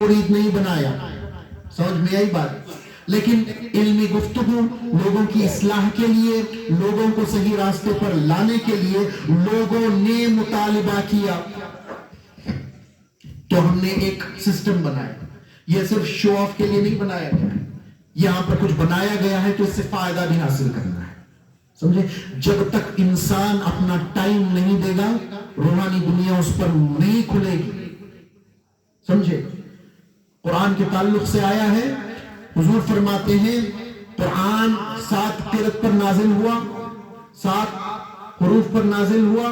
مرید نہیں بنایا. سمجھ میں آئی بات؟ لیکن علمی گفتگو لوگوں کی اصلاح کے لیے، لوگوں کو صحیح راستے پر لانے کے لیے لوگوں نے مطالبہ کیا تو ہم نے ایک سسٹم بنایا. یہ صرف شو آف کے لیے نہیں بنایا گیا ہے، یہاں پر کچھ بنایا گیا ہے تو اس سے فائدہ بھی حاصل کرنا ہے. سمجھے؟ جب تک انسان اپنا ٹائم نہیں دے گا روحانی دنیا اس پر نہیں کھلے گی. سمجھے؟ قرآن کے تعلق سے آیا ہے، حضور فرماتے ہیں قرآن 7 قرأت پر نازل ہوا، 7 حروف پر نازل ہوا،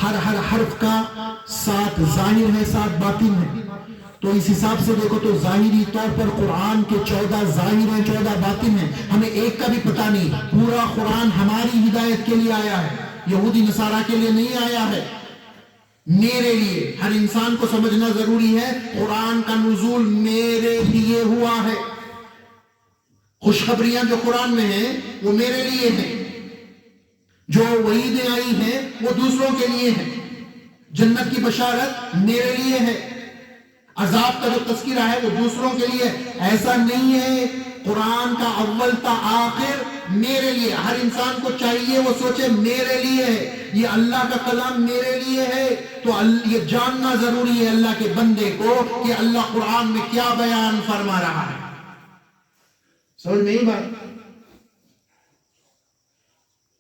ہر حرف کا 7 ظاہر ہے 7 باطن ہے. تو اس حساب سے دیکھو تو ظاہری طور پر قرآن کے 14 ظاہر ہیں 14 باطن ہیں. ہمیں ایک کا بھی پتہ نہیں. پورا قرآن ہماری ہدایت کے لیے آیا ہے، یہودی نصارہ کے لیے نہیں آیا ہے، میرے لیے. ہر انسان کو سمجھنا ضروری ہے قرآن کا نزول میرے لیے ہوا ہے. خوشخبریاں جو قرآن میں ہیں وہ میرے لیے ہیں، جو وعیدیں آئی ہیں وہ دوسروں کے لیے ہیں. جنت کی بشارت میرے لیے ہے، عذاب کا جو تذکرہ ہے وہ دوسروں کے لیے. ایسا نہیں ہے قرآن کا اول تا آخر میرے لیے. ہر انسان کو چاہیے وہ سوچے میرے لیے ہے، یہ اللہ کا کلام میرے لیے ہے. تو یہ جاننا ضروری ہے اللہ کے بندے کو کہ اللہ قرآن میں کیا بیان فرما رہا ہے. سمجھ میں ہی بات؟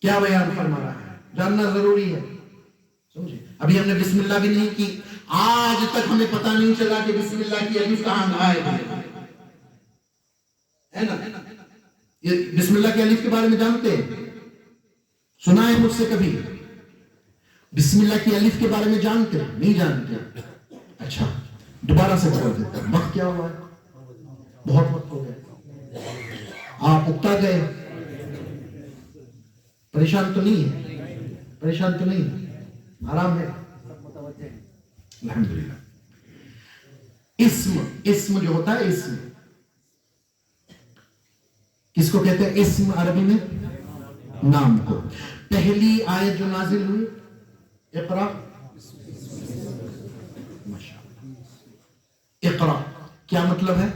کیا بیان فرما رہا ہے جاننا ضروری ہے. سمجھے؟ ابھی ہم نے بسم اللہ بھی نہیں کی، آج تک ہمیں پتہ نہیں چلا کہ بسم اللہ کی الف کہاں غائب ہے نا. یہ بسم اللہ کی الف کے بارے میں جانتے ہیں؟ سنا ہے مجھ سے کبھی بسم اللہ کی الف کے بارے میں جانتے ہیں؟ نہیں جانتے. اچھا دوبارہ سے بول دیتا ہوں. وقت کیا ہوا ہے؟ بہت وقت ہو گیا. آپ اکتا گئے؟ پریشان تو نہیں ہے؟ پریشان تو نہیں ہے؟ آرام ہے؟ الحمدللہ. اسم جو ہوتا ہے، اسم کس کو کہتے ہیں؟ اسم عربی میں نام کو. پہلی آیت جو نازل ہوئی اقرا، اقرا کیا مطلب ہے؟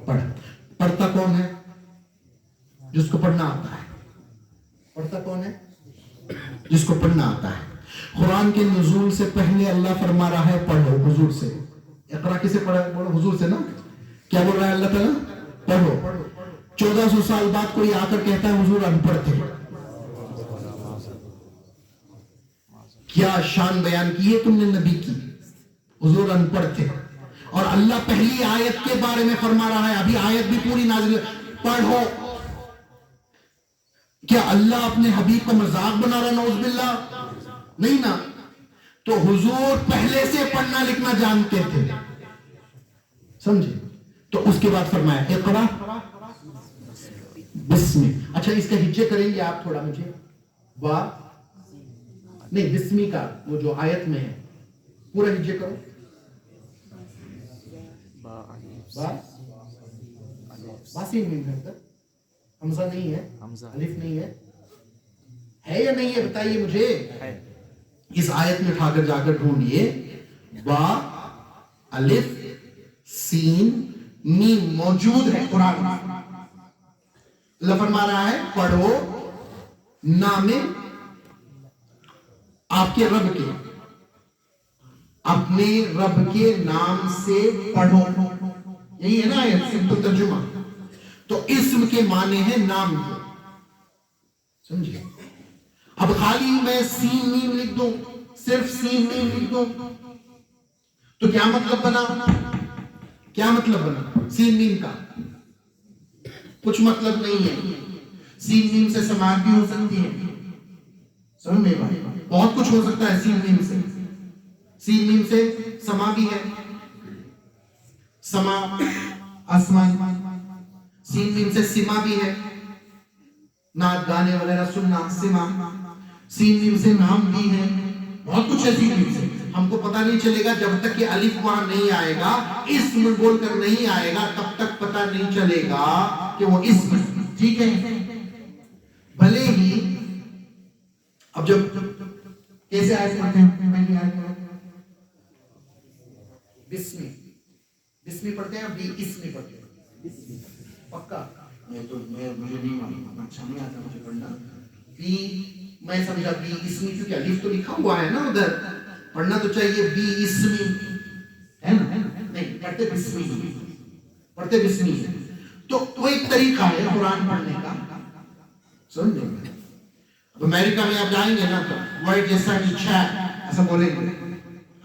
پڑھ. پڑھتا کون ہے؟ جس کو پڑھنا آتا ہے. پڑھتا کون ہے؟ جس کو پڑھنا آتا ہے. قرآن کے نزول سے پہلے اللہ فرما رہا ہے پڑھو. حضور سے اقرا کسے پڑھا؟ بولو حضور سے نا. کیا بول رہا ہے اللہ تعالیٰ؟ پڑھو. 1400 سال بعد کوئی آ کر کہتا ہے حضور ان پڑھ تھے. کیا شان بیان کی ہے تم نے نبی کی، حضور ان پڑھ تھے. اور اللہ پہلی آیت کے بارے میں فرما رہا ہے، ابھی آیت بھی پوری نازل ہے، پڑھو. کیا اللہ اپنے حبیب کا مذاق بنا رہا؟ نعوذ باللہ نہیں نا. تو حضور پہلے سے پڑھنا لکھنا جانتے تھے. سمجھے؟ تو اس کے بعد فرمایا اقرا بسمی. اچھا اس کا ہجے کریں گے آپ تھوڑا مجھے؟ وا نہیں، بسمی کا وہ جو آیت میں ہے پورا ہجے کرو. باسی میم ہے، حمزہ نہیں ہے، الف نہیں ہے یا نہیں ہے؟ بتائیے مجھے. اس آیت میں اٹھا کر جا کر ڈھونڈیے با الف سین میم موجود ہے قرآن. اللہ فرما رہا ہے پڑھو نام آپ کے رب کے، اپنے رب کے نام سے پڑھو. یہی ہے نا آیت سمپل ترجمہ. تو اسم کے معنی ہے نام کے. سمجھے؟ اب خالی میں سین میم لکھ دوں، صرف سین میم لکھ دوں تو کیا مطلب بنا؟ کیا مطلب بنا سین میم کا؟ کچھ مطلب نہیں ہے. سین میم سے سماعت بھی ہو سکتی ہے. سمجھ میں بھائی بہت کچھ ہو سکتا ہے سین میم سے. سین میم سے سما بھی ہے، سما آسمان. سین میم سے سما بھی ہے، نعت گانے وغیرہ سننا سما. سین میم سے نام بھی ہے، بہت کچھ ہے سین میم سے. ہم کو پتہ نہیں چلے گا جب تک کہ الف وہاں نہیں آئے گا، اسم بول کر نہیں آئے گا، تب تک پتہ نہیں چلے گا کہ وہ اسم. ٹھیک ہے؟ بھلے ہی اب جب کیسے آیت پڑھتے ہیں؟ پہلی آیت بسم बिस्मी पढ़ते हैं, बी इसमी पढ़ते हैं? पक्का? मुझे नहीं मालूम, अच्छा नहीं आता मुझे पढ़ना। बी मैं समझा बी इसमी, क्योंकि अलिफ तो लिखा हुआ है ना उधर, पढ़ना तो चाहिए बी इसमी, है ना? नहीं, पढ़ते बिस्मी, पढ़ते बिस्मी है। तो वो एक तरीका है कुरान पढ़ने का, समझे? अब अमेरिका में आप जाएंगे ना तो वर्ड जैसा कि चैट ऐसा बोलेंगे,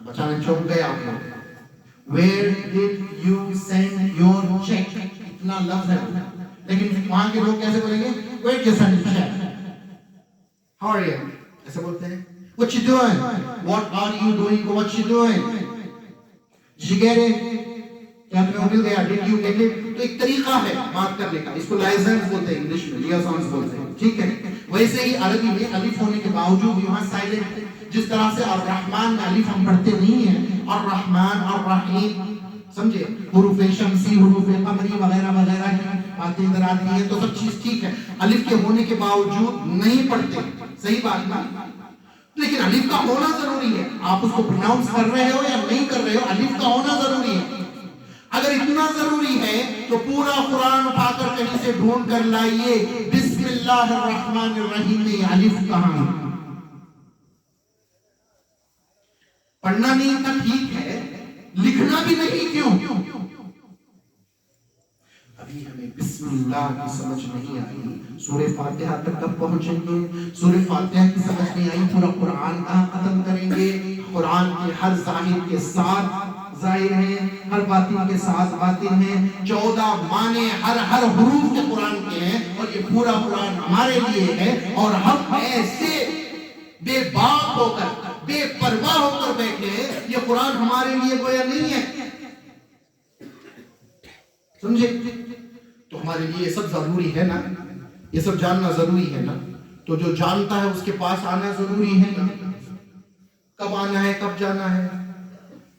अब अचानक चौंक गए आप लोग, Where did you send your check? इतना लफ्ज है, लेकिन वहां के लोग कैसे बोलेंगे? Where did you send your check? How are you? ऐसे बोलते हैं। What you doing? What are you doing? What you doing? Did you get it? क्या तुम्हें मिल गया? Did you get it? तो एक तरीका है बात करने का, इसको लाइसेंस बोलते हैं इंग्लिश में, लियासंस बोलते हैं, ठीक है? वैसे ही अरबी में अलिफ होने के बावजूद यहाँ साइलेंट है। जिस तरह से अर्रहमान में अलिफ हम पढ़ते नहीं है, अर्रहमान अर्रहीम, समझे? हुरूफे शम्सी, हुरूफे कमरी वगैरह वगैरह की बातें इधर आती हैं, तो सब चीज ठीक है, अलिफ के होने के बावजूद नहीं पढ़ते, सही बात ना? लेकिन अलिफ का होना जरूरी है। आप उसको प्रोनाउंस कर रहे हो या नहीं कर रहे हो, अलिफ का होना जरूरी है। अगर इतना जरूरी है तो पूरा कुरान उठाकर कहीं से ढूंढ कर लाइए, बिस्मिल्लाहिर्रहमानिर्रहीम में अलिफ कहां? पढ़ना नहीं था ठीक है, लिखना भी नहीं क्यों? अभी हमें बिस्मिल्लाह की समझ नहीं आई, सूरह फातिहा तक कब पहुंचेंगे? सूरह फातिहा की समझ नहीं आई, पूरा कुरान कहां खत्म करेंगे? कुरान के हर जाहिर के साथ जाहिर है, हर बातिन के साथ बातिन है, 14 माने हर हर हुरूफ के कुरान के हैं, और ये पूरा कुरान हमारे लिए है। और हम ऐसे बेबाक होकर, बेपरवाह होकर बैठे, ये कुरान हमारे लिए गोया नहीं है, समझे? तो हमारे लिए ये सब जरूरी है ना, ये सब जानना जरूरी है ना। तो जो जानता है उसके पास आना जरूरी है ना। कब आना है, कब जाना है,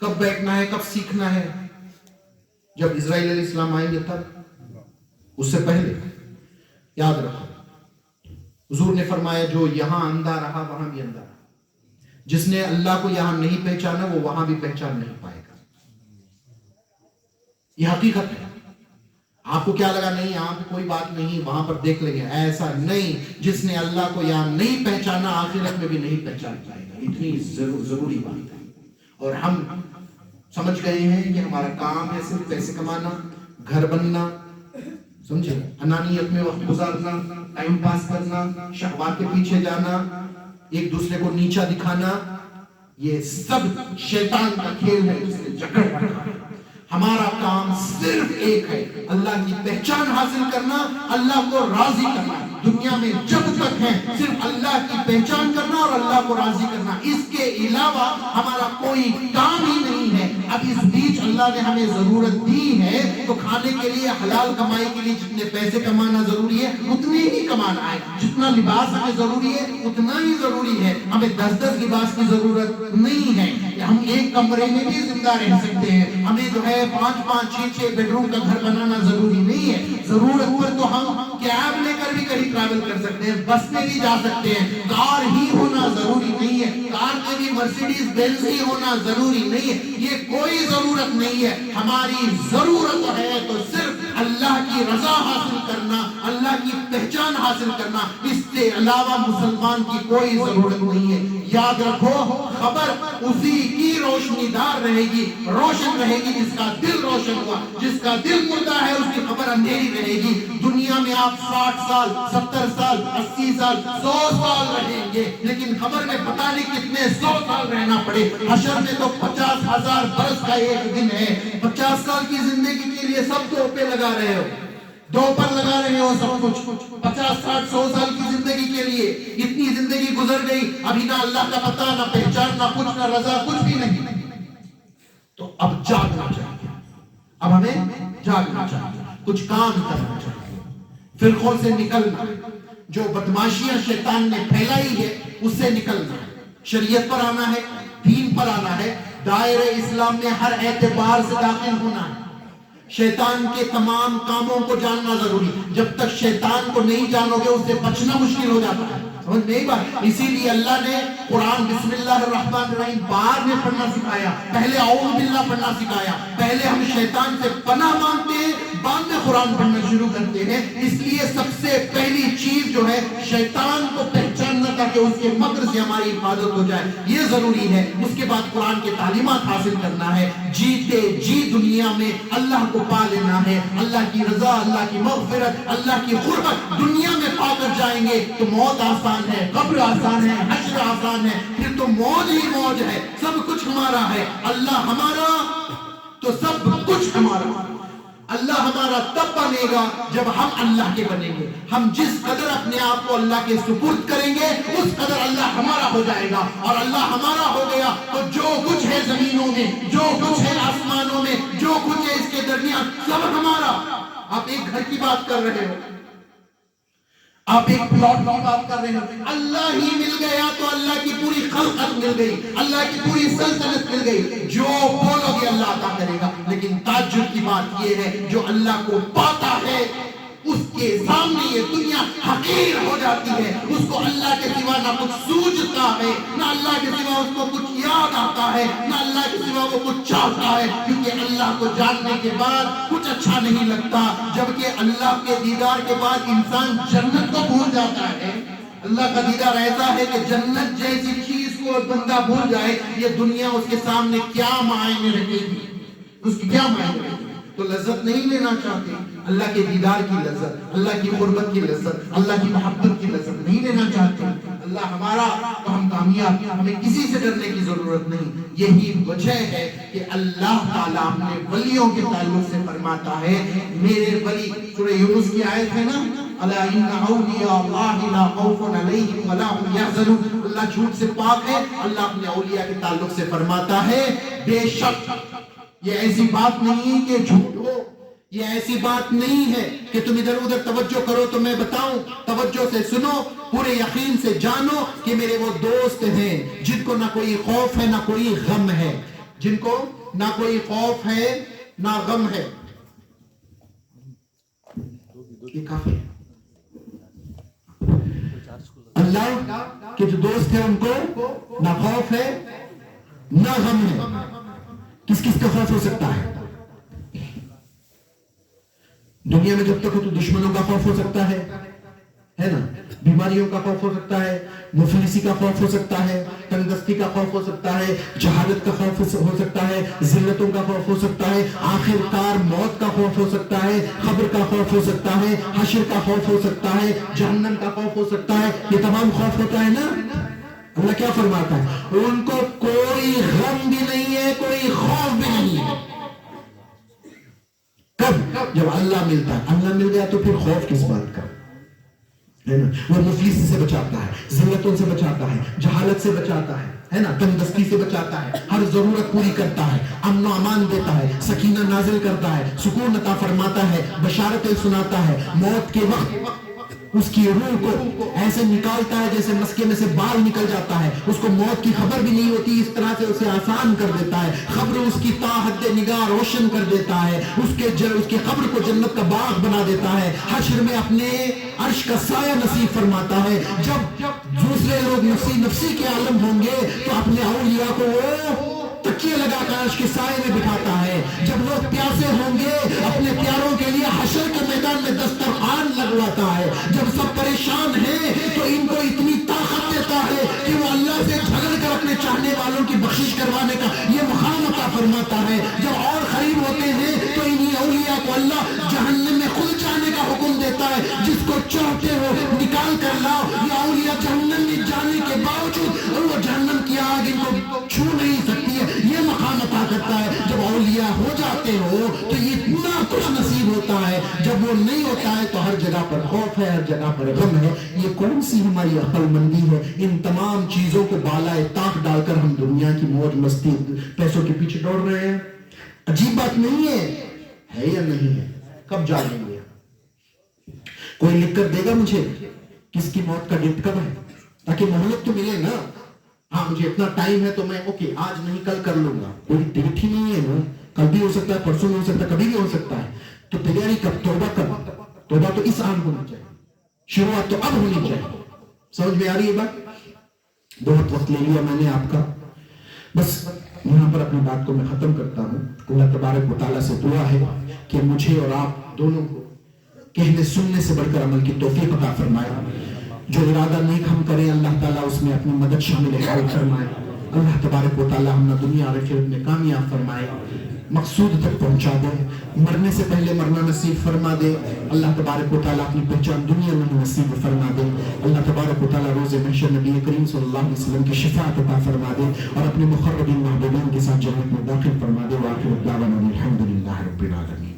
कब बैठना है, कब सीखना है? जब इस्राइल अलैहिस्सलाम आएंगे तब, उससे पहले याद रखो, हुजूर ने फरमाया जो यहां अंधा रहा वहां भी अंधा रहा। जिसने अल्लाह को यहां नहीं पहचाना वो वहां भी पहचान नहीं पाएगा। यह हकीकत है। आपको क्या लगा नहीं यहाँ पे कोई बात नहीं, वहां पर देख लेंगे, ऐसा नहीं। जिसने अल्लाह को यहाँ नहीं पहचाना आखिरत में भी नहीं पहचान पाएगा। इतनी जरूरी बात है। और हम समझ गए हैं कि हमारा काम है सिर्फ पैसे कमाना, घर बनना, समझे? अनानियत में वक्त गुजारना, टाइम पास करना, शहवात के पीछे जाना, एक दूसरे को नीचा दिखाना, ये सब शैतान का खेल है, जिसने जकड़ रखा है। हमारा काम सिर्फ एक है, अल्लाह की पहचान हासिल करना, अल्लाह को राजी करना। दुनिया में जब तक है सिर्फ अल्लाह की पहचान करना और अल्लाह को राजी करना, इसके अलावा हमारा कोई काम ही नहीं है। अब इस बीच अल्लाह ने हमें जरूरत दी है तो खाने के लिए, हलाल कमाई के लिए जितने पैसे कमाना जरूरी है उतने ही कमाना है। जितना लिबास हमें जरूरी है उतना ही जरूरी है। हमें 10-10 लिबास की जरूरत नहीं है। हम एक कमरे में भी जिंदा रह सकते हैं। हमें जो है 5-5, 6-6 बेडरूम का घर बनाना जरूरी नहीं है। जरूरत पर तो हम कैब लेकर भी कहीं ट्रैवल कर सकते हैं, बस में भी जा सकते हैं। कार ही होना जरूरी नहीं है, कार में भी मर्सिडीज बेंज ही होना जरूरी नहीं है। ये कोई जरूरत नहीं है। हमारी जरूरत है तो सिर्फ अल्लाह की रजा हासिल करना, अल्लाह की पहचान हासिल करना। इसके अलावा मुसलमान की कोई जरूरत नहीं है। याद रखो, खबर उसी की रोशनीदार रहेगी, रोशन रहेगी जिसका दिल रोशन हुआ। जिसका दिल मुर्दा है उसकी खबर अंधेरी रहेगी। दुनिया में आप 60 साल, 70 साल, 80 साल, 100 साल रहेंगे, लेकिन खबर में पता नहीं कितने 100 साल रहना पड़े। हशर में तो 50,000 बरस का एक दिन है। 50 साल की जिंदगी के लिए सब तो पे लगा रहे हो, दो पर लगा रहे हो सब कुछ। 50, 60, 100 साल की जिंदगी के लिए इतनी जिंदगी गुजर गई, अभी ना अल्लाह का पता, ना पहचान, ना कुछ, ना रजा, कुछ भी नहीं। तो अब जागना चाहिए, अब हमें जागना चाहिए, कुछ काम करना चाहिए, फिरकों से निकलना, जो बदमाशियां शैतान ने फैलाई है उससे निकलना है, शरीयत पर आना है, दीन पर आना है, दायरे इस्लाम में हर एतबार से दाखिल होना है। शैतान के तमाम कामों को जानना जरूरी। जब तक शैतान को नहीं जानोगे उससे बचना मुश्किल हो जाता है। समझ में एक बात, इसीलिए अल्लाह ने कुरान बिस्मिल्लाहिर्रहमानिर्रहीम बाद में पढ़ना सिखाया, पहले औज़ बिल्लाह पढ़ना सिखाया। पहले हम शैतान से पनाह मांगते हैं, बाद में कुरान पढ़ना शुरू करते हैं। इसलिए सबसे पहली चीज जो है शैतान को पहचानना, ताकि उसके मकर से हमारी हिफाजत हो जाए, ये जरूरी है। उसके बाद कुरान के तालीमात हासिल करना है, जीते जी दुनिया में अल्लाह को पा लेना है, अल्लाह की रजा, अल्लाह की मग़फ़िरत, अल्लाह की क़ुर्बत दुनिया में पाकर जाएंगे तो मौत आसान है, कब्र आसान है, हश्र आसान है, फिर तो मौज ही मौज है, सब कुछ हमारा है। अल्लाह हमारा तो सब कुछ हमारा। अल्लाह हमारा तब बनेगा जब हम अल्लाह के बनेंगे। हम जिस कदर अपने आप को अल्लाह के सुपुर्द करेंगे, उस कदर अल्लाह हमारा हो जाएगा। और अल्लाह हमारा हो गया तो जो कुछ है जमीनों में, जो कुछ है आसमानों में, जो कुछ है इसके दरमियान, सब हमारा। आप एक घर की बात कर रहे हो, आप एक प्लॉट की बात कर रहे हो, अल्लाह ही मिल गया तो अल्लाह की पूरी खल्क़त मिल गई, अल्लाह की पूरी सल्तनत मिल गई। जो बोलोगे अल्लाह अता करेगा। लेकिन ताज्जुब की बात यह है, जो अल्लाह को पाता है उसके सामने ये दुनिया हकीर हो जाती है। उसको अल्लाह के सिवा ना कुछ सूझता है, ना अल्लाह के सिवा उसको कुछ याद आता है, ना अल्लाह के सिवा वो कुछ चाहता है, क्योंकि अल्लाह को जानने के बाद कुछ अच्छा नहीं लगता। जबकि अल्लाह के दीदार के बाद इंसान जन्नत को भूल जाता है। अल्लाह का दीदार ऐसा है कि जन्नत जैसी चीज को बंदा भूल जाए, ये दुनिया उसके सामने क्या मायने रखेगी, उसकी क्या मायने रखेगी। तो लज्जत नहीं लेना चाहते, अल्लाह के दीदार की लज्जत, अल्लाह की कुर्बत की लज्जत, अल्लाह की मोहब्बत की लज्जत नहीं लेना चाहते। अल्लाह हमारा तो हम कामयाब, हमें किसी से डरने की जरूरत नहीं। यही वजह है कि अल्लाह ताला अपने वलियों के ताल्लुक से फरमाता है, मेरे वली, सूरह यूनुस की आयत है ना, अला इन्ना औलिया अल्लाह ला खौफुन अलैहिम वला हुम यहज़नून। अल्लाह झूठ से पाक है। अल्लाह अपने औलिया के ताल्लुक से फरमाता है, बेशक ये ऐसी बात नहीं है कि झूठ हो, ये ऐसी बात नहीं है कि तुम इधर उधर तवज्जो करो तो मैं बताऊं। तवज्जो से सुनो, पूरे यकीन से जानो कि मेरे वो दोस्त हैं जिनको ना कोई खौफ है ना कोई गम है, जिनको ना कोई खौफ है ना गम है। ये काफी है। अल्लाह के जो दोस्त हैं उनको ना खौफ है ना गम है। किस किस का खौफ हो सकता है दुनिया में? जब तक हो तो दुश्मनों का खौफ हो सकता है ना, बीमारियों का खौफ हो सकता है, मुफलिसी का खौफ हो सकता है, तंगदस्ती का खौफ हो सकता है, जहालत का खौफ हो सकता है, जिल्लतों का खौफ हो सकता है, आखिरकार मौत का खौफ हो सकता है, खबर का खौफ हो सकता है, हश्र का खौफ हो सकता है, जहन्नम का खौफ हो सकता है। ये तमाम खौफ होता है ना। अल्लाह क्या फरमाता है, उनको कोई गम भी नहीं है, कोई खौफ भी नहीं है। कब? जब अल्लाह मिलता है। अल्लाह मिल गया तो फिर खौफ किस बात का, है ना। वो मुफलिस से बचाता है, जिल्लतों से बचाता है, जहालत से बचाता है ना, तंगदस्ती से बचाता है, हर जरूरत पूरी करता है, अमन अमान देता है, सकीना नाजिल करता है, सुकून अता फरमाता है, बशारतें सुनाता है, मौत के वक्त उसकी रूह को ऐसे निकालता है जैसे मस्के में से बाल निकल जाता है। उसको मौत की खबर भी नहीं होती, इस तरह से उसे आसान कर देता है। खबर उसकी ताहद निगाह रोशन कर देता है, उसके खबर को जन्नत का बाग बना देता है। हश्र में अपने अर्श का साया नसीब फरमाता है। जब दूसरे लोग नफसी नफसी के आलम होंगे तो अपने औलिया को वो तकिए लगाकर अर्श के साए में बिठाता है। जब लोग प्यासे होंगे अपने प्यारों के लिए हश्र के मैदान में दस्तरखान लगवाता है। जब सब परेशान हैं तो इनको इतनी ताकत देता है कि वो अल्लाह से झगड़ कर अपने चाहने वालों की बख्शिश करवाने का ये मकाम अता फरमाता है। जब और करीब होते हैं तो इन्हीं औलिया को अल्लाह जहन्नम में खुद जाने का हुक्म देता है। जिसको चाहते हो निकाल कर लाओ। ये औलिया जहन्नम में जाने के बावजूद वो जहन्नम की आग इनको छू नहीं सकती है, ये मकाम अता करता है। जब औलिया हो जाते हो तो इतना कुछ नसीब होता है, जब वो नहीं होता है तो हर जगह पर खौफ है, हर जगह पर गम है। ये कौन सी हमारी अक्लमंदी है? इन तमाम चीजों को बालाए ताक डालकर हम दुनिया की मौज मस्ती पैसों के पीछे दौड़ रहे हैं। अजीब बात नहीं है या नहीं है? कब जानेंगे? कोई लिखकर देगा मुझे किसकी मौत का डेट कब है, ताकि मोहलत तो मिले ना। हाँ मुझे इतना टाइम है तो मैं ओके आज नहीं कल कर लूंगा। कोई डेट ही नहीं है ना, कल भी हो सकता है, परसों भी हो सकता है, कभी भी हो सकता है। तो तैयारी कब? तौबा कब? तौबा तो इस आन होनी चाहिए, शुरुआत तो अब होनी चाहिए। समझ में आ रही है बात? बहुत वक्त ले लिया मैंने आपका, बस यहाँ पर अपनी बात को मैं खत्म करता हूँ। अल्लाह तबारक व तआला से दुआ है कि मुझे और आप दोनों को कहने सुनने से बढ़कर अमल की तौफीक अता फरमाए। जो इरादा नेक हम करें अल्लाह ताला उसमें अपनी मदद शामिल फरमाए। अल्लाह तबारक व तआला हमने दुनिया और आखिरत में कामयाब फरमाए, मकसूद तक पहुंचा दे, मरने से पहले मरना नसीब फरमा दे। अल्लाह तबारक व तआला अपनी पहचान दुनिया में नसीब फरमा दे। अल्लाह तबारक व तआला रोज़े महशर नबी करीम सल्लल्लाहु अलैहि वसल्लम की शफाअत अता फरमा दे और अपने मुक़र्रबीन महबूबीन के साथ जन्नत में दाखिल फरमा दे। व आखिर दावाना अल्हम्दुलिल्लाहि रब्बिल आलमीन।